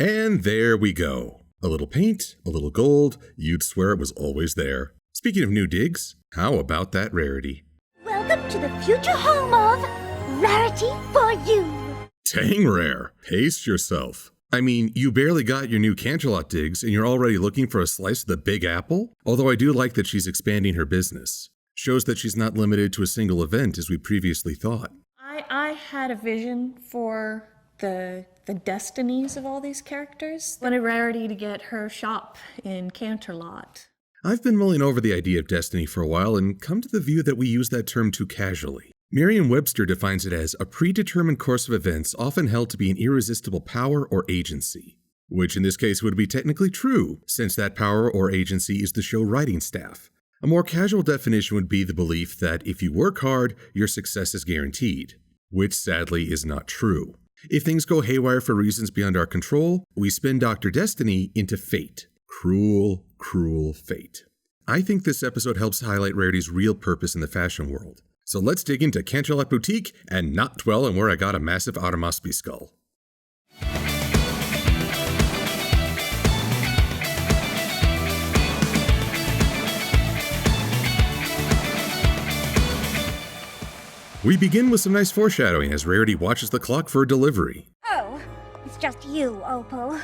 And there we go. A little paint, a little gold, you'd swear it was always there. Speaking of new digs, how about that rarity? Welcome to the future home of Rarity for You. Dang rare. Pace yourself. I mean, you barely got your new Canterlot digs and you're already looking for a slice of the Big Apple? Although I do like that she's expanding her business. Shows that she's not limited to a single event as we previously thought. I had a vision for the destinies of all these characters. Wanted Rarity to get her shop in Canterlot. I've been mulling over the idea of destiny for a while and come to the view that we use that term too casually. Merriam-Webster defines it as a predetermined course of events often held to be an irresistible power or agency, which in this case would be technically true, since that power or agency is the show writing staff. A more casual definition would be the belief that if you work hard, your success is guaranteed, which sadly is not true. If things go haywire for reasons beyond our control, we spin Dr. Destiny into fate. Cruel, cruel fate. I think this episode helps highlight Rarity's real purpose in the fashion world. So let's dig into Canterlot Boutique and not dwell on where I got a massive Automaspy skull. We begin with some nice foreshadowing as Rarity watches the clock for a delivery. Oh, it's just you, Opal.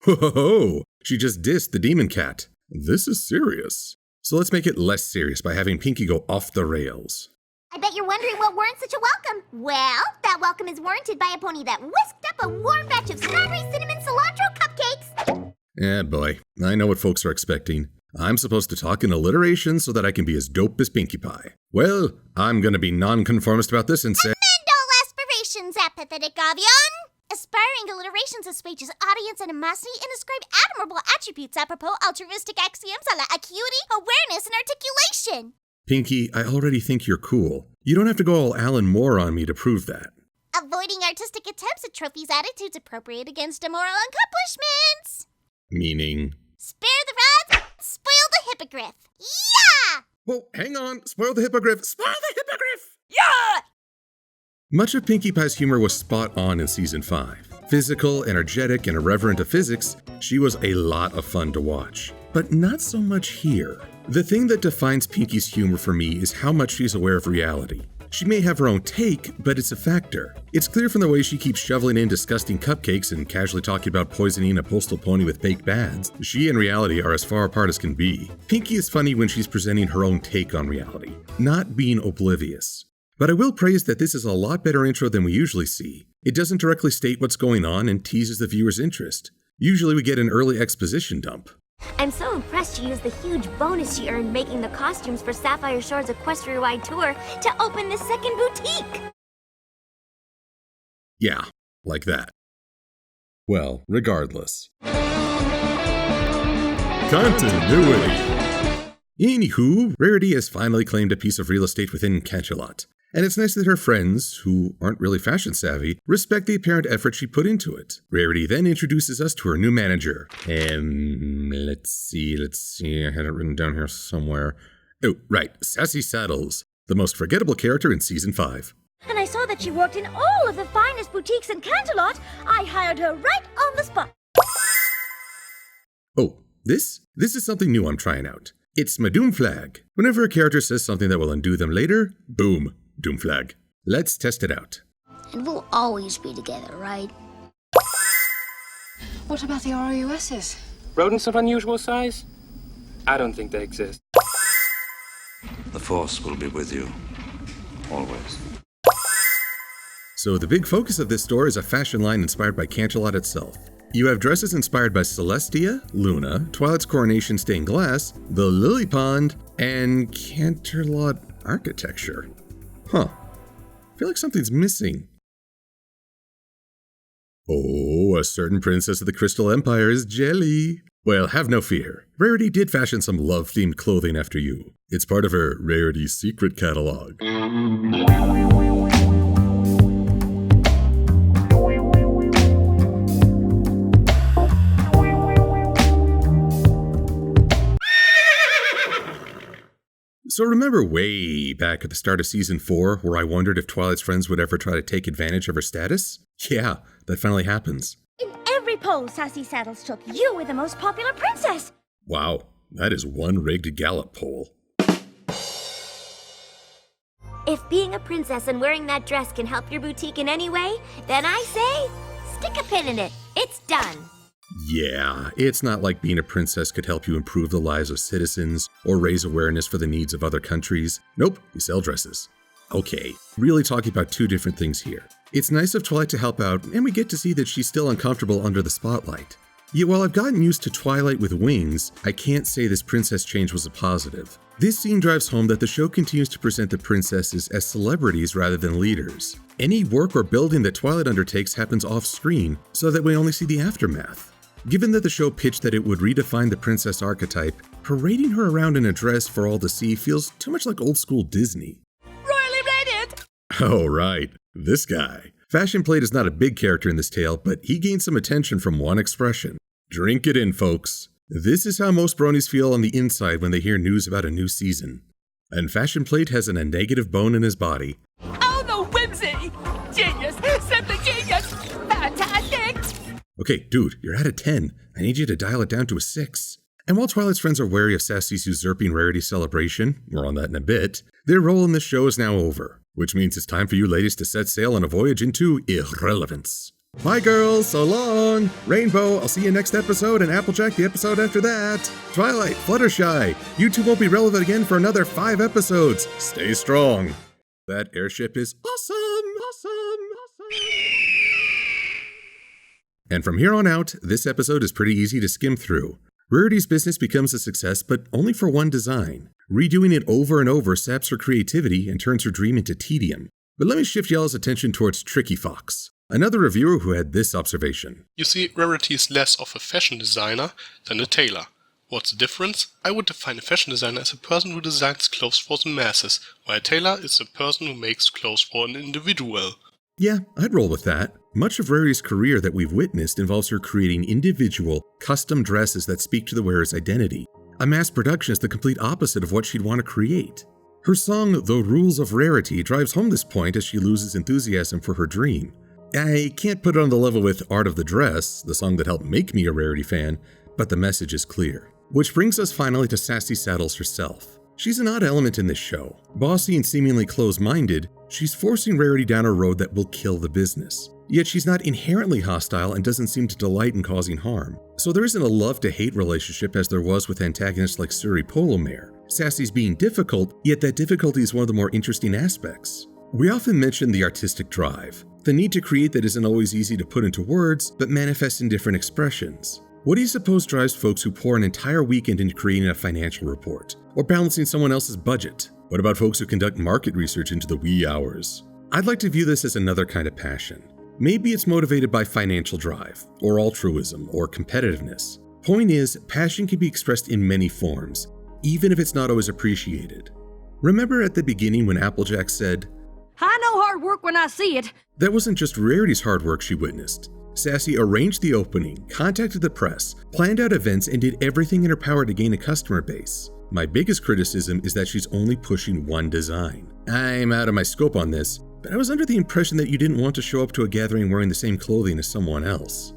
Ho ho ho! She just dissed the demon cat. This is serious. So let's make it less serious by having Pinkie go off the rails. I bet you're wondering what warrants such a welcome. Well, that welcome is warranted by a pony that whisked up a warm batch of strawberry cinnamon cilantro cupcakes. Eh boy, I know what folks are expecting. I'm supposed to talk in alliteration so that I can be as dope as Pinkie Pie. Well, I'm gonna be nonconformist about this and say— Amend all aspirations, apathetic avion! Aspiring alliterations assuages audience animosity and ascribe admirable attributes apropos altruistic axioms a la acuity, awareness, and articulation. Pinkie, I already think you're cool. You don't have to go all Alan Moore on me to prove that. Avoiding artistic attempts at trophies attitudes appropriate against immoral accomplishments. Meaning? Spare the rods, spoil the hippogriff. Yeah! Whoa, hang on. Spoil the hippogriff. Spoil the hippogriff! Yeah! Much of Pinkie Pie's humor was spot on in Season 5. Physical, energetic, and irreverent to physics, she was a lot of fun to watch. But not so much here. The thing that defines Pinkie's humor for me is how much she's aware of reality. She may have her own take, but it's a factor. It's clear from the way she keeps shoveling in disgusting cupcakes and casually talking about poisoning a postal pony with baked bads. She and reality are as far apart as can be. Pinkie is funny when she's presenting her own take on reality, not being oblivious. But I will praise that this is a lot better intro than we usually see. It doesn't directly state what's going on and teases the viewer's interest. Usually we get an early exposition dump. I'm so impressed you used the huge bonus you earned making the costumes for Sapphire Shore's Equestria-wide tour to open the second boutique. Yeah, like that. Well, regardless. Continuity! Anywho, Rarity has finally claimed a piece of real estate within Canterlot. And it's nice that her friends, who aren't really fashion savvy, respect the apparent effort she put into it. Rarity then introduces us to her new manager. Let's see, I had it written down here somewhere. Oh, right, Sassy Saddles, the most forgettable character in Season 5. And I saw that she worked in all of the finest boutiques in Canterlot. I hired her right on the spot. Oh, this is something new I'm trying out. It's my doom flag. Whenever a character says something that will undo them later, boom, doom flag. Let's test it out. And we'll always be together, right? What about the ROUSs? Rodents of unusual size? I don't think they exist. The Force will be with you, always. So the big focus of this store is a fashion line inspired by Canterlot itself. You have dresses inspired by Celestia, Luna, Twilight's Coronation Stained Glass, the Lily Pond, and Canterlot architecture. Huh. I feel like something's missing. Oh, a certain princess of the Crystal Empire is jelly. Well, have no fear. Rarity did fashion some love-themed clothing after you. It's part of her Rarity secret catalog. So remember way back at the start of Season 4 where I wondered if Twilight's friends would ever try to take advantage of her status? Yeah, that finally happens. In every poll Sassy Saddles took, you were the most popular princess. Wow, that is one rigged Gallup poll. If being a princess and wearing that dress can help your boutique in any way, then I say, stick a pin in it. It's done. Yeah, it's not like being a princess could help you improve the lives of citizens or raise awareness for the needs of other countries. Nope, we sell dresses. Okay, really talking about two different things here. It's nice of Twilight to help out, and we get to see that she's still uncomfortable under the spotlight. Yet while I've gotten used to Twilight with wings, I can't say this princess change was a positive. This scene drives home that the show continues to present the princesses as celebrities rather than leaders. Any work or building that Twilight undertakes happens off-screen, so that we only see the aftermath. Given that the show pitched that it would redefine the princess archetype, parading her around in a dress for all to see feels too much like old-school Disney. Royally rated! Oh, right. This guy. Fashion Plate is not a big character in this tale, but he gained some attention from one expression. Drink it in, folks. This is how most bronies feel on the inside when they hear news about a new season. And Fashion Plate has a negative bone in his body. Oh, the whimsy! Genius! Simply genius! Fantastic! Okay, dude, you're at a 10. I need you to dial it down to a 6. And while Twilight's friends are wary of Sassy's usurping Rarity celebration, more on that in a bit, their role in this show is now over, which means it's time for you ladies to set sail on a voyage into irrelevance. Bye girls, so long! Rainbow, I'll see you next episode, and Applejack the episode after that. Twilight, Fluttershy, you two won't be relevant again for another 5 episodes. Stay strong. That airship is awesome! And from here on out, this episode is pretty easy to skim through. Rarity's business becomes a success, but only for one design. Redoing it over and over saps her creativity and turns her dream into tedium. But let me shift y'all's attention towards Tricky Fox, another reviewer who had this observation. You see, Rarity is less of a fashion designer than a tailor. What's the difference? I would define a fashion designer as a person who designs clothes for the masses, while a tailor is a person who makes clothes for an individual. Yeah, I'd roll with that. Much of Rarity's career that we've witnessed involves her creating individual, custom dresses that speak to the wearer's identity. A mass production is the complete opposite of what she'd want to create. Her song, The Rules of Rarity, drives home this point as she loses enthusiasm for her dream. I can't put it on the level with Art of the Dress, the song that helped make me a Rarity fan, but the message is clear. Which brings us finally to Sassy Saddles herself. She's an odd element in this show. Bossy and seemingly close-minded, she's forcing Rarity down a road that will kill the business. Yet she's not inherently hostile and doesn't seem to delight in causing harm. So there isn't a love-to-hate relationship as there was with antagonists like Suri Polomare. Sassy's being difficult, yet that difficulty is one of the more interesting aspects. We often mention the artistic drive, the need to create that isn't always easy to put into words, but manifests in different expressions. What do you suppose drives folks who pour an entire weekend into creating a financial report, or balancing someone else's budget? What about folks who conduct market research into the wee hours? I'd like to view this as another kind of passion. Maybe it's motivated by financial drive, or altruism, or competitiveness. Point is, passion can be expressed in many forms, even if it's not always appreciated. Remember at the beginning when Applejack said, I know hard work when I see it. That wasn't just Rarity's hard work she witnessed. Sassy arranged the opening, contacted the press, planned out events, and did everything in her power to gain a customer base. My biggest criticism is that she's only pushing one design. I'm out of my scope on this, but I was under the impression that you didn't want to show up to a gathering wearing the same clothing as someone else.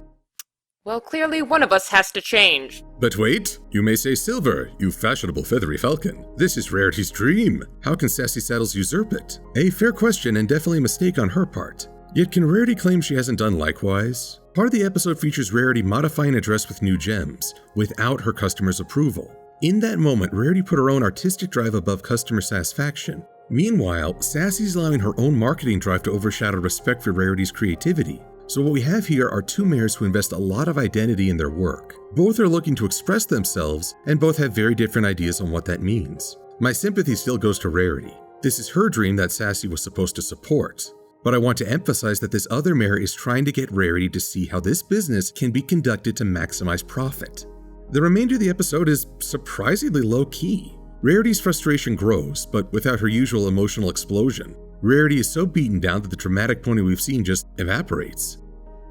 Well, clearly one of us has to change. But wait, you may say Silver, you fashionable feathery falcon. This is Rarity's dream. How can Sassy Saddles usurp it? A fair question and definitely a mistake on her part. Yet can Rarity claim she hasn't done likewise? Part of the episode features Rarity modifying a dress with new gems, without her customer's approval. In that moment, Rarity put her own artistic drive above customer satisfaction. Meanwhile, Sassy's allowing her own marketing drive to overshadow respect for Rarity's creativity. So what we have here are two mayors who invest a lot of identity in their work. Both are looking to express themselves, and both have very different ideas on what that means. My sympathy still goes to Rarity. This is her dream that Sassy was supposed to support. But I want to emphasize that this other mayor is trying to get Rarity to see how this business can be conducted to maximize profit. The remainder of the episode is surprisingly low-key. Rarity's frustration grows, but without her usual emotional explosion. Rarity is so beaten down that the dramatic pony we've seen just evaporates.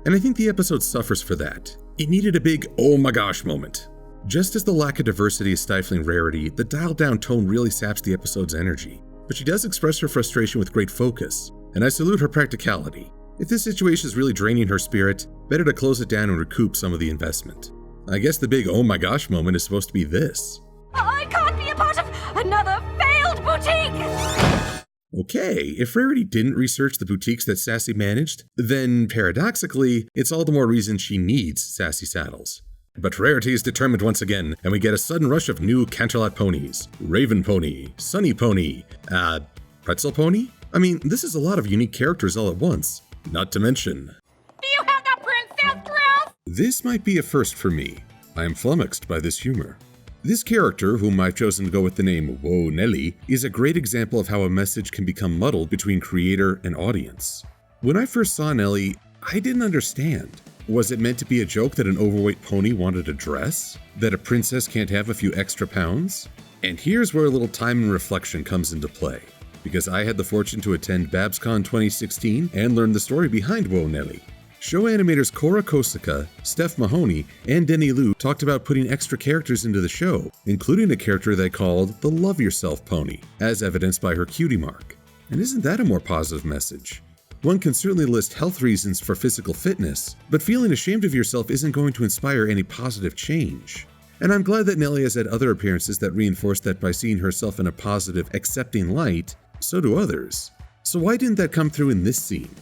And I think the episode suffers for that. It needed a big oh my gosh moment. Just as the lack of diversity is stifling Rarity, the dialed-down tone really saps the episode's energy. But she does express her frustration with great focus, and I salute her practicality. If this situation is really draining her spirit, better to close it down and recoup some of the investment. I guess the big oh my gosh moment is supposed to be this. I can't be a part of another failed boutique! Okay, if Rarity didn't research the boutiques that Sassy managed, then paradoxically, it's all the more reason she needs Sassy saddles. But Rarity is determined once again, and we get a sudden rush of new Canterlot ponies. Raven Pony, Sunny Pony, Pretzel Pony? I mean, this is a lot of unique characters all at once. Not to mention... Do you have the princess dress? This might be a first for me. I am flummoxed by this humor. This character, whom I've chosen to go with the name Whoa Nelly, is a great example of how a message can become muddled between creator and audience. When I first saw Nelly, I didn't understand. Was it meant to be a joke that an overweight pony wanted a dress? That a princess can't have a few extra pounds? And here's where a little time and reflection comes into play. Because I had the fortune to attend BabsCon 2016 and learn the story behind Whoa Nelly. Show animators Cora Kosaka, Steph Mahoney, and Denny Liu talked about putting extra characters into the show, including a character they called the Love Yourself Pony, as evidenced by her cutie mark. And isn't that a more positive message? One can certainly list health reasons for physical fitness, but feeling ashamed of yourself isn't going to inspire any positive change. And I'm glad that Nelly has had other appearances that reinforce that by seeing herself in a positive, accepting light, so do others. So why didn't that come through in this scene?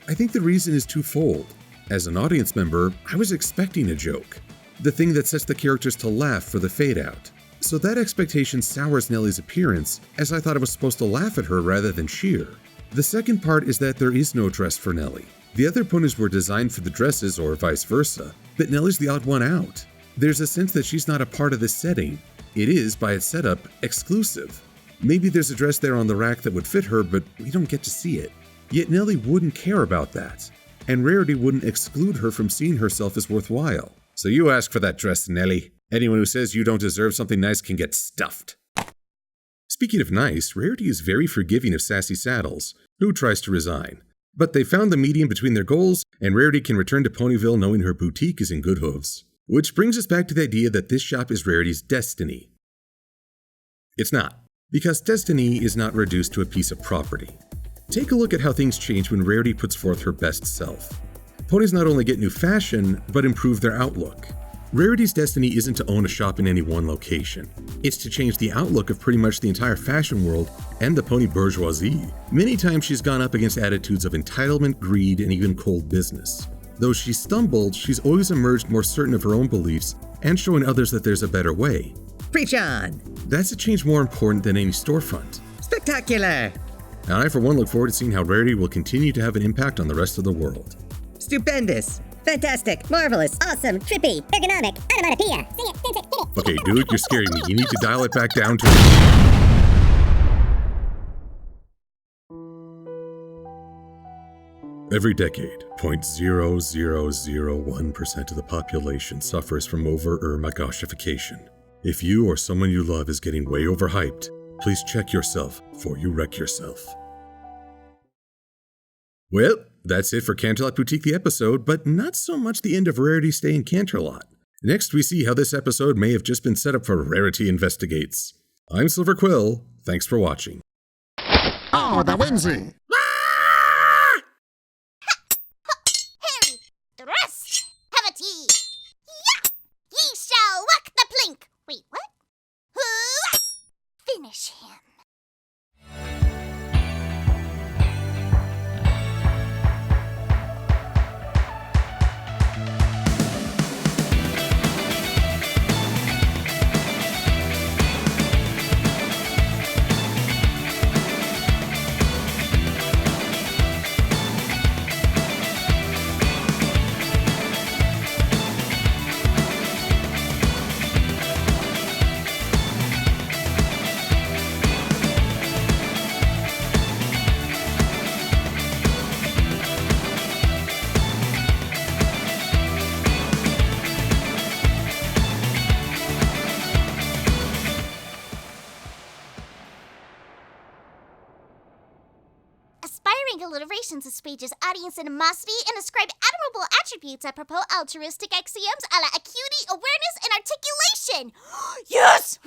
I think the reason is twofold. As an audience member, I was expecting a joke, the thing that sets the characters to laugh for the fade out. So that expectation sours Nelly's appearance, as I thought I was supposed to laugh at her rather than cheer. The second part is that there is no dress for Nelly. The other ponies were designed for the dresses or vice versa, but Nelly's the odd one out. There's a sense that she's not a part of this setting. It is, by its setup, exclusive. Maybe there's a dress there on the rack that would fit her, but we don't get to see it. Yet Nelly wouldn't care about that, and Rarity wouldn't exclude her from seeing herself as worthwhile. So you ask for that dress, Nelly. Anyone who says you don't deserve something nice can get stuffed. Speaking of nice, Rarity is very forgiving of Sassy Saddles, who tries to resign. But they found the medium between their goals, and Rarity can return to Ponyville knowing her boutique is in good hooves. Which brings us back to the idea that this shop is Rarity's destiny. It's not, because destiny is not reduced to a piece of property. Take a look at how things change when Rarity puts forth her best self. Ponies not only get new fashion, but improve their outlook. Rarity's destiny isn't to own a shop in any one location. It's to change the outlook of pretty much the entire fashion world and the pony bourgeoisie. Many times she's gone up against attitudes of entitlement, greed, and even cold business. Though she stumbled, she's always emerged more certain of her own beliefs and showing others that there's a better way. Preach on! That's a change more important than any storefront. Spectacular! And I, for one, look forward to seeing how Rarity will continue to have an impact on the rest of the world. Stupendous! Fantastic! Marvelous! Awesome! Trippy! Ergonomic! Onomatopoeia! Sing it! Dance it! Get it! Okay, dude, you're scaring me. You need to dial it back down to... Every decade, 0.0001% of the population suffers from over-my-goshification. If you or someone you love is getting way overhyped, please check yourself before you wreck yourself. Well, that's it for Canterlot Boutique the episode, but not so much the end of Rarity's stay in Canterlot. Next, we see how this episode may have just been set up for Rarity Investigates. I'm Silver-Quill. Thanks for watching. Oh, the whimsy! Harry, thrust! Have it ye! Yeah! Ye shall walk the plank! Wait, what? Hoo! Finish him. Aspiring alliterations assuages audience animosity and ascribe admirable attributes apropos altruistic axioms a la acuity, awareness, and articulation. Yes!